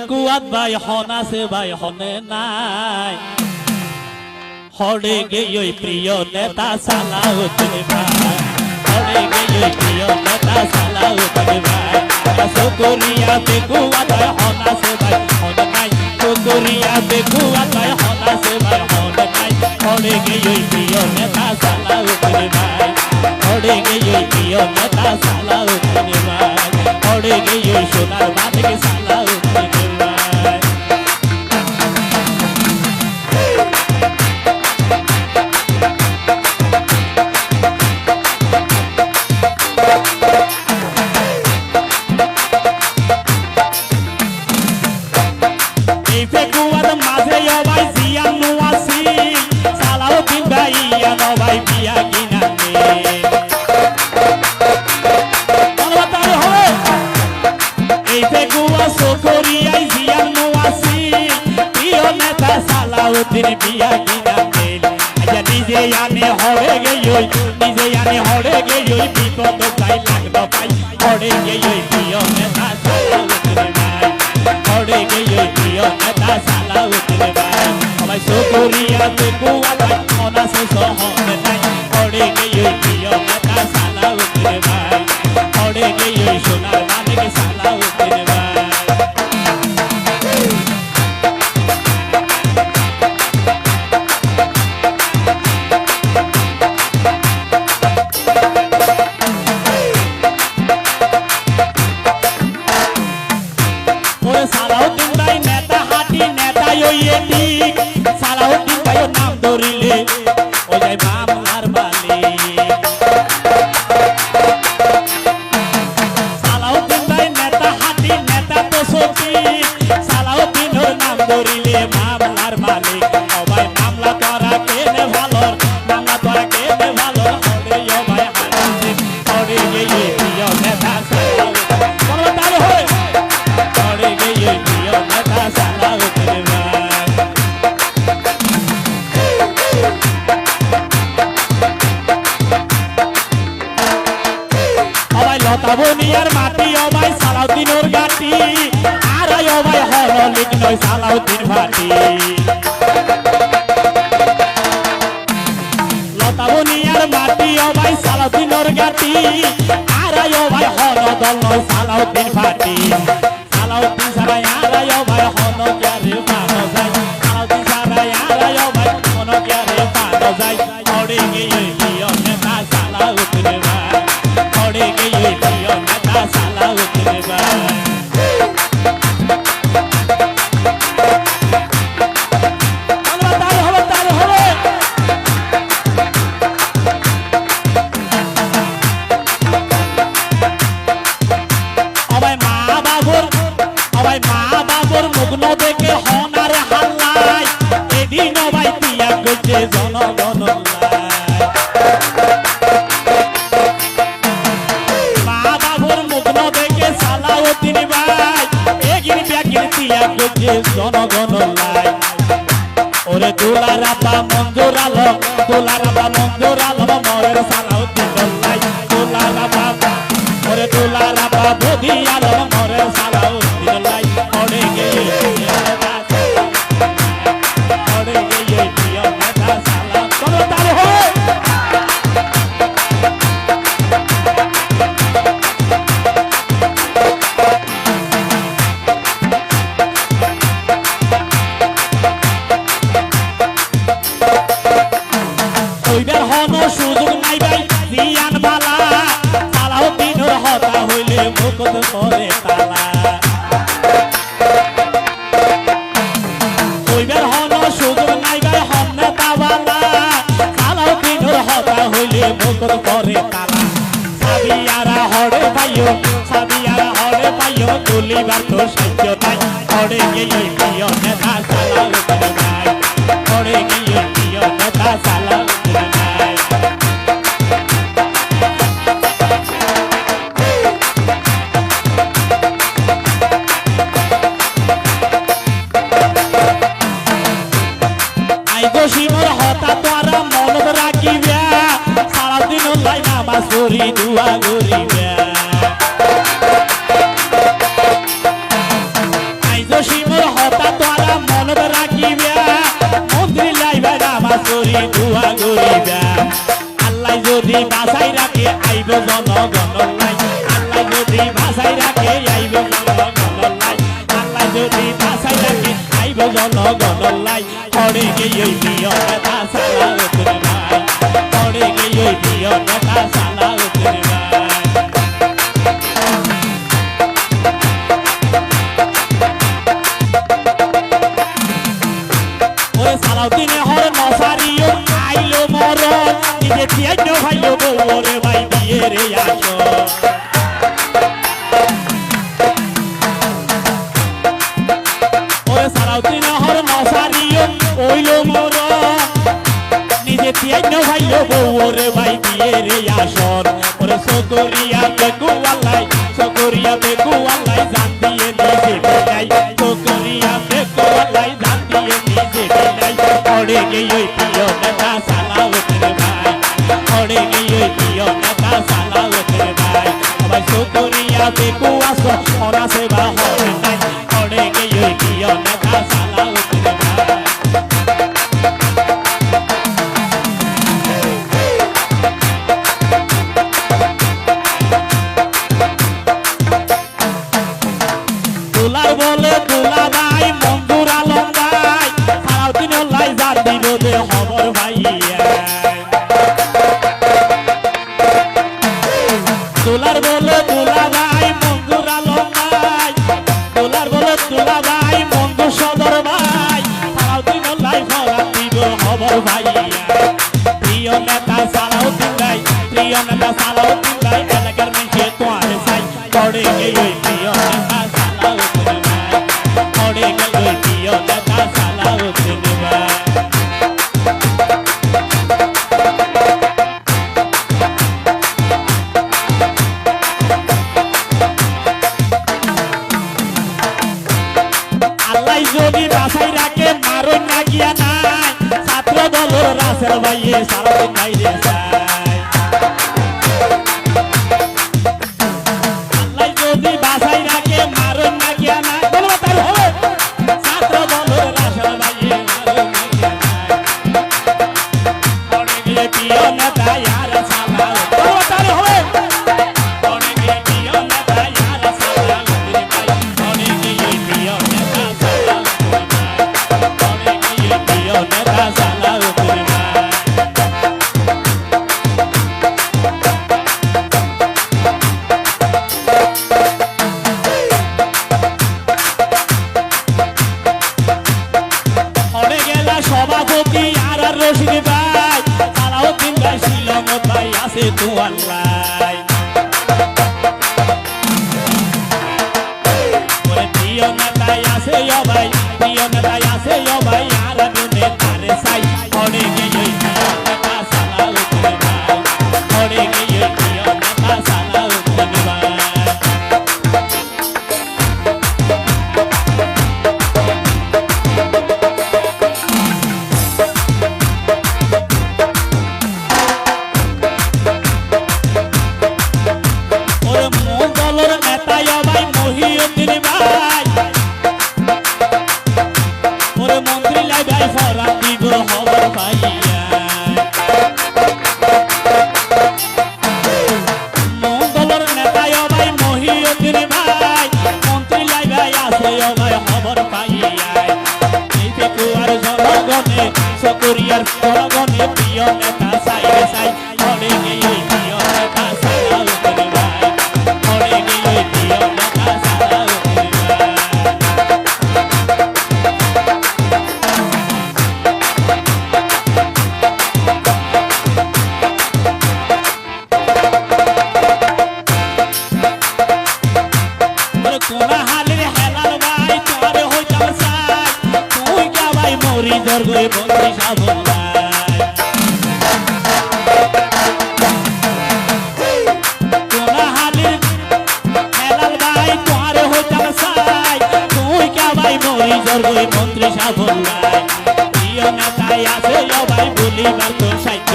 বেকুয়াত ভাই হন আছে ভাই হনে নাই হরে গে ওই প্রিয় নেতা সালাউদ্দিন ভাই হরে গে ওই প্রিয় নেতা সালাউদ্দিন ভাই সকরিয়া বেকুয়াত ভাই হন আছে ভাই হনে নাই সকরিয়া বেকুয়াত ভাই হন আছে ভাই হনে নাই হরে গে ওই প্রিয় নেতা সালাউদ্দিন ভাই হরে গে ওই প্রিয় নেতা সালাউদ্দিন ভাই হরে গে ওই সোনার মানিক সালাউদ্দিন ভাই সালাউদ্দিন বিয়া কিনা মেল আজ নিজে আনে হরে গেই নিজে আনে হরে গেই বিপদ পাই লাগলো পাই হরে গেই প্রিয় নেতা সালাউদ্দিন ভাই হরে গেই প্রিয় নেতা সালাউদ্দিন ভাই সবাই সকরিয়া বেকুয়া ভাই অনাসে সহনে নাই হরে গেই প্রিয় নেতা সালাউদ্দিন ভাই হরে গেই সোনার মানিক সালাউদ্দিন ভাই সালাউদ্দিন ভাই নেতা হাঁটি নেতা ওইটি সালাউদ্দিন ভাই নাম ধরিলে ওই যায় মামলার মালিক সালাউদ্দিন ভাই নেতা হাঁটি নেতা তো সত্যি সালাউদ্দিনের নাম ধরিলে মামলার মালিক সবাই মামলা করা কেনে ভালো মামলা করা কেনে ভালো হরে ও ভাই হাঁটি হরে গিয়ে প্রিয় নেতা লতাবনিয়ার মাটি ও ভাই সালাউদ্দিনের গাটি আর ও ভাই হরলিক নয় সালাউদ্দিন ভাটি লতাবনিয়ার মাটি ও ভাই সালাউদ্দিনের গাটি আর ও ভাই হরদল নয় সালাউদ্দিন ভাটি সালাউদ্দিন সারাই আর ও ভাই হন ক্যারে পানো যায় সালাউদ্দিন সারাই আর ও ভাই হন ক্যারে পানো যায় হরে গিয়ে প্রিয় নেতা সালাউদ্দিন ভাই হরে গিয়ে প্রিয় নেতা সালাউদ্দিন ভাই মুগ্ন দেখে হনার হাল্লাই এদিন ভাই তিয়া করছে জনগণ মা বাবুর মুগ্ন দেখে সালাউদ্দিন ভাই এগির ব্যাগির তিয়া করছে জনগণ লাই ওরে দুলার আপা মঞ্জুর আলম দুলার আপা মঞ্জুর আলম মরের সালাউদ্দিন লাই দুলার আপা ওরে দুলার আপা বধি আলম মরের সালাউদ্দিন লাই হরে গিয়ে হরে গিয়ে প্রিয় নেতা সালাম চলো তার হয় ওইবার হন সুযোগ নাই ভাই জিয়ান বালা সালাউদ্দিনের হতা হইলে মুকুট করে তালা ওইবার হন সুযোগ নাই ভাই হন নেতা বালা সালাউদ্দিনের হতা হইলে মুকুট করে তালা সাবিয়ারা হরে পাইও সাবিয়ারা হরে পাইও তুলিবার তো সাহায্য নাই হরে গিয়ে প্রিয় নেতা সালাউদ্দিন ভাই হরে গিয়ে প্রিয় নেতা সালাউদ্দিন ভাই আইগোশিমর হতা তোরা মনত রাখিবা সারাদিন লাই নামাজ পড়ি দুয়া করিবা আইগোশিম করি দুয়া করিবা আল্লাহ যদি বাঁচাই রাখে আইব জনগণর লাই আল্লাহ যদি বাঁচাই রাখে আইব জনগণর লাই আল্লাহ যদি বাঁচাই রাখে আইব জনগণর লাই পড়ে গিয়ে প্রিয় নেতা সালাউদ্দিন ভাই পড়ে গিয়ে প্রিয় নেতা সালাউদ্দিন ভাই সালাউদ্দিনে হর নসারিও আইলো মরণ নিজে তিয়াইনো ভাইলো বউরে ভাই দিয়ে রে আসো ওরে সালাউদ্দিনে হর নসারিও ওইলো মরণ নিজে তিয়াইনো ভাইলো বউরে ভাই দিয়ে রে আসর ওরে সকরিয়া বেকু আল্লাহ সকরিয়া বেকু আল্লাহ জান দিয়ে নিজে বিলাই সকরিয়া বেকু আল্লাহ জান দিয়ে নিজে বিলাই পড়ে গিয়ে প্রিয় নেতা সালাউদ্দিন ভাই পড়ে গিয়ে প্রিয় নেতা সালাউদ্দিন ভাই সবাই সকরিয়া বেকু আসো ওরা সেবা হবে নাই পড়ে গিয়ে প্রিয় নেতা সালাউদ্দিন ভাই দুলার বলে দুলা ভাই মঞ্জুর আলম ভাই সালাউদ্দিন লাই যার বিরোধে খবর ভাইয়া দুলার বলে দুলা ভাই মঞ্জুর আলম ভাই দুলার বলে দুলা ভাই মঞ্জুর সদর ভাই সালাউদ্দিন লাই ফরাত দিব খবর ভাইয়া প্রিয় নেতা সালাউদ্দিন ভাই প্রিয় নেতা সালাউদ্দিন ভাই এলাকার মেশে তোমার চাই পড়ে গিয়ে প্রিয় নেতা সালাউদ্দিন ভাই পড়ে গিয়ে প্রিয় নেতা সালাউদ্দিন ভাই আল্লাহ যদি বাসাই রাখে মারুন না গিয়া নাই ছাত্র দলের রাসেল ভাইয়ে সালাউদ্দিন ভাই রে চাই আল্লাহ যদি বাসাই রাখে মারুন না গিয়া নাই বলবো তার হবে ছাত্র দলের রাসেল ভাইয়ে মারুন না গিয়া নাই পড়ে গিয়ে প্রিয় নেতা ইয়ার সালাউদ্দিন বলবো তার হবে পড়ে গিয়ে প্রিয় নেতা ইয়ার সালাউদ্দিন ভাই পড়ে গিয়ে প্রিয় নেতা সালাউদ্দিন ভাই পড়ে গিয়ে প্রিয় নেতা সালাউদ্দিন ভাই পড়ে গেলা সভাপতি আর রশিদ ভাই সালাউদ্দিন ভাই শিলং ভাই আছে তো আল্লাহ ওরে প্রিয় নেতাই আছে ও ভাই প্রিয় নেতাই আছে ও ভাই আর নেতারে চাই পড়ে গিয়ে প্রিয় নেতা সালাউদ্দিন ভাই পড়ে গিয়ে প্রিয় নেতা সালাউদ্দিন ভাই ওরে মূল দলের নেতাই ও ভাই মহিউদ্দিন ভাই ওরে মন্ত্রী লাই ভাই ফরাত দিব খবর পাইয়া মূল দলের নেতাই ও ভাই মহিউদ্দিন ভাই মন্ত্রী লাই ভাই আছে ও ভাই খবর পাইয়া এই বেকুয়ার জনগণে সকরিয়ার জনগণে প্রিয় নেতা চাই রে চাই পড়ে গিয়ে প্রিয় নেতা সালাউদ্দিন ভাই পড়ে গিয়ে প্রিয় নেতা সালাউদ্দিন ভাই ওরে কোনা হালের হেলাল ভাই তোর হইতাম চাই তুই কা ভাই মরি দরগই বন্দি সাবল ভাই কোনা হালের হেলাল ভাই তোর হইতাম চাই তুই কা ভাই মরি দরগই মন্ত্রী সাবল ভাই প্রিয় নেতাই আছে ও ভাই বলিবার তোর সাহিত্য